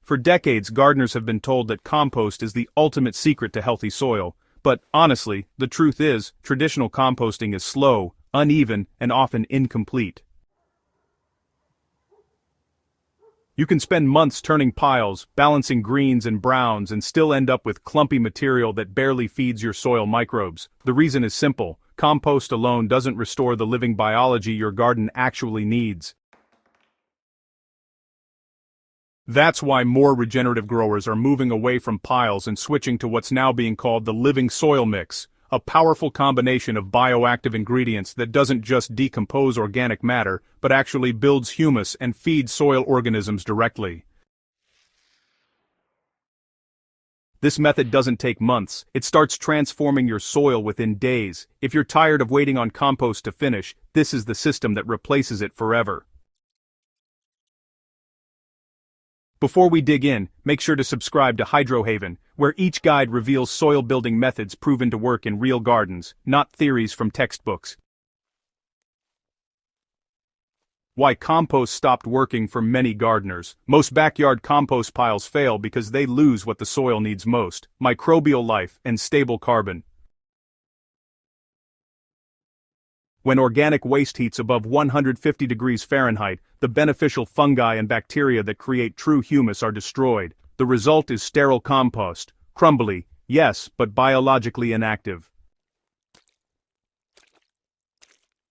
For decades, gardeners have been told that compost is the ultimate secret to healthy soil. But, honestly, the truth is, traditional composting is slow, uneven, and often incomplete. You can spend months turning piles, balancing greens and browns, and still end up with clumpy material that barely feeds your soil microbes. The reason is simple: compost alone doesn't restore the living biology your garden actually needs. That's why more regenerative growers are moving away from piles and switching to what's now being called the living soil mix, a powerful combination of bioactive ingredients that doesn't just decompose organic matter, but actually builds humus and feeds soil organisms directly. This method doesn't take months. It starts transforming your soil within days. If you're tired of waiting on compost to finish, this is the system that replaces it forever. Before we dig in, make sure to subscribe to Hydrohaven, where each guide reveals soil-building methods proven to work in real gardens, not theories from textbooks. Why compost stopped working for many gardeners. Most backyard compost piles fail because they lose what the soil needs most: microbial life and stable carbon. When organic waste heats above 150 degrees Fahrenheit, the beneficial fungi and bacteria that create true humus are destroyed. The result is sterile compost, crumbly, yes, but biologically inactive.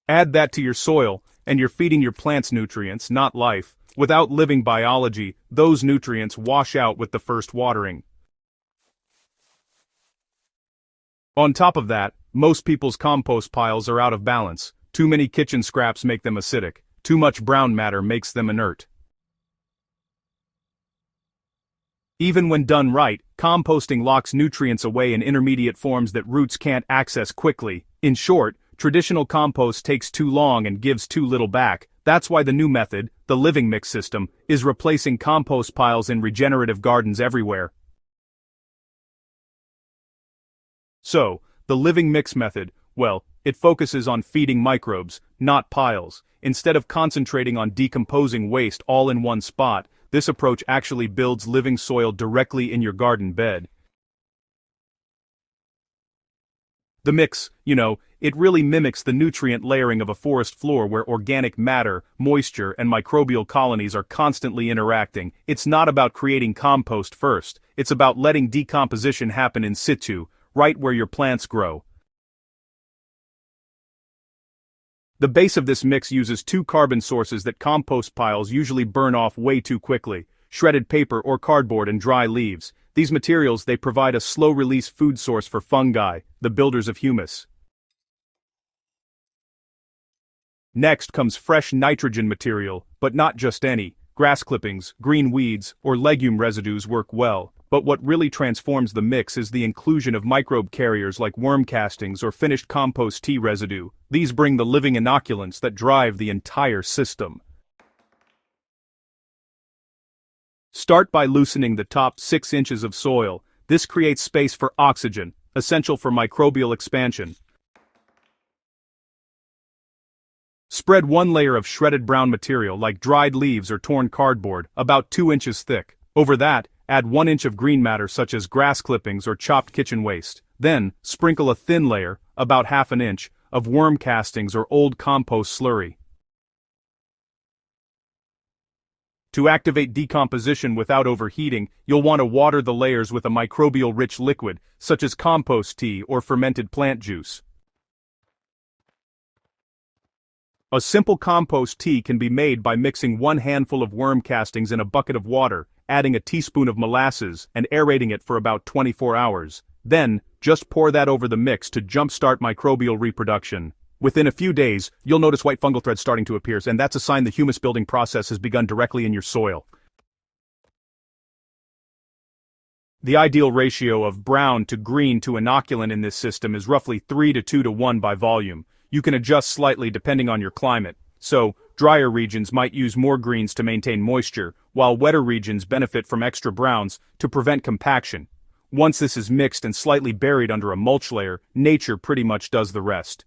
Add that to your soil, and you're feeding your plants nutrients, not life. Without living biology, those nutrients wash out with the first watering. On top of that, most people's compost piles are out of balance. Too many kitchen scraps make them acidic. Too much brown matter makes them inert. Even when done right, composting locks nutrients away in intermediate forms that roots can't access quickly. In short, traditional compost takes too long and gives too little back. That's why the new method, the living mix system, is replacing compost piles in regenerative gardens everywhere. So, the living mix method, well, it focuses on feeding microbes, not piles. Instead of concentrating on decomposing waste all in one spot, this approach actually builds living soil directly in your garden bed. The mix, it really mimics the nutrient layering of a forest floor where organic matter, moisture, and microbial colonies are constantly interacting. It's not about creating compost first, it's about letting decomposition happen in situ, right where your plants grow. The base of this mix uses two carbon sources that compost piles usually burn off way too quickly: shredded paper or cardboard and dry leaves. These materials, they provide a slow-release food source for fungi, the builders of humus. Next comes fresh nitrogen material, but not just any. Grass clippings, green weeds, or legume residues work well. But what really transforms the mix is the inclusion of microbe carriers like worm castings or finished compost tea residue. These bring the living inoculants that drive the entire system. Start by loosening the top 6 inches of soil. This creates space for oxygen, essential for microbial expansion. Spread one layer of shredded brown material like dried leaves or torn cardboard, about 2 inches thick. Over that, add 1 inch of green matter such as grass clippings or chopped kitchen waste. Then, sprinkle a thin layer, about ½ inch, of worm castings or old compost slurry. To activate decomposition without overheating, you'll want to water the layers with a microbial-rich liquid, such as compost tea or fermented plant juice. A simple compost tea can be made by mixing 1 handful of worm castings in a bucket of water, adding a teaspoon of molasses, and aerating it for about 24 hours. Then, just pour that over the mix to jumpstart microbial reproduction. Within a few days, you'll notice white fungal threads starting to appear, and that's a sign the humus building process has begun directly in your soil. The ideal ratio of brown to green to inoculant in this system is roughly 3 to 2 to 1 by volume. You can adjust slightly depending on your climate. So, drier regions might use more greens to maintain moisture, while wetter regions benefit from extra browns to prevent compaction. Once this is mixed and slightly buried under a mulch layer, nature pretty much does the rest.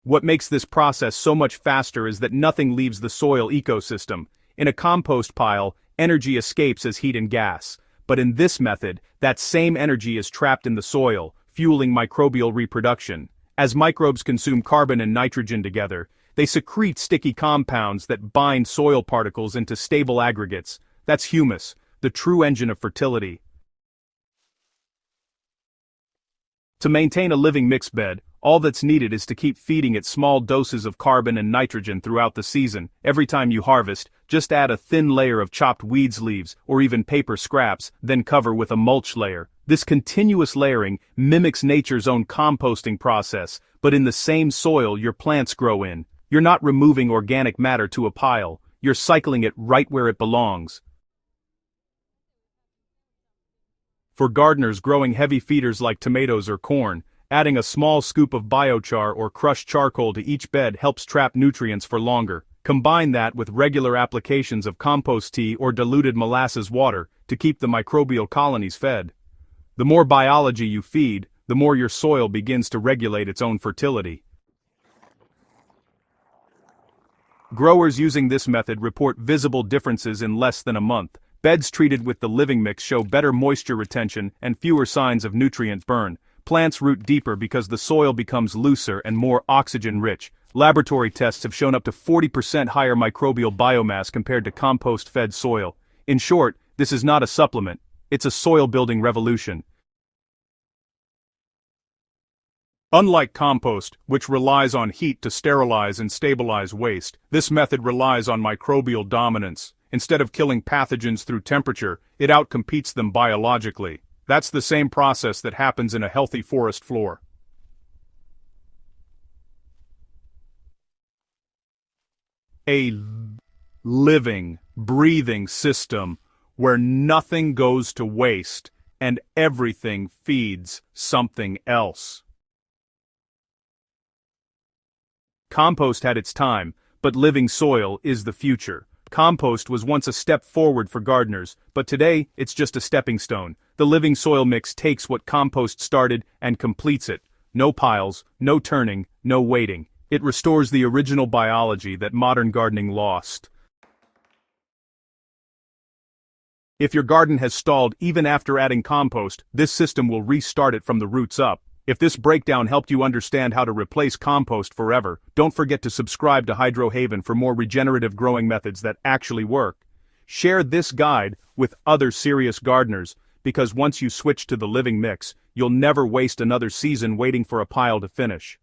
What makes this process so much faster is that nothing leaves the soil ecosystem. In a compost pile, energy escapes as heat and gas. But in this method, that same energy is trapped in the soil, fueling microbial reproduction. As microbes consume carbon and nitrogen together, they secrete sticky compounds that bind soil particles into stable aggregates. That's humus, the true engine of fertility. To maintain a living mix bed, all that's needed is to keep feeding it small doses of carbon and nitrogen throughout the season. Every time you harvest, just add a thin layer of chopped weeds leaves or even paper scraps, then cover with a mulch layer. This continuous layering mimics nature's own composting process, but in the same soil your plants grow in. You're not removing organic matter to a pile, you're cycling it right where it belongs. For gardeners growing heavy feeders like tomatoes or corn, adding a small scoop of biochar or crushed charcoal to each bed helps trap nutrients for longer. Combine that with regular applications of compost tea or diluted molasses water to keep the microbial colonies fed. The more biology you feed, the more your soil begins to regulate its own fertility. Growers using this method report visible differences in less than a month. Beds treated with the living mix show better moisture retention and fewer signs of nutrient burn. Plants root deeper because the soil becomes looser and more oxygen-rich. Laboratory tests have shown up to 40% higher microbial biomass compared to compost-fed soil. In short, this is not a supplement, it's a soil-building revolution. Unlike compost, which relies on heat to sterilize and stabilize waste, this method relies on microbial dominance. Instead of killing pathogens through temperature, it outcompetes them biologically. That's the same process that happens in a healthy forest floor. A living, breathing system where nothing goes to waste and everything feeds something else. Compost had its time, but living soil is the future. Compost was once a step forward for gardeners, but today it's just a stepping stone. The living soil mix takes what compost started and completes it. No piles, no turning, no waiting. It restores the original biology that modern gardening lost. If your garden has stalled even after adding compost, this system will restart it from the roots up. If this breakdown helped you understand how to replace compost forever, don't forget to subscribe to Hydro Haven for more regenerative growing methods that actually work. Share this guide with other serious gardeners, because once you switch to the living mix, you'll never waste another season waiting for a pile to finish.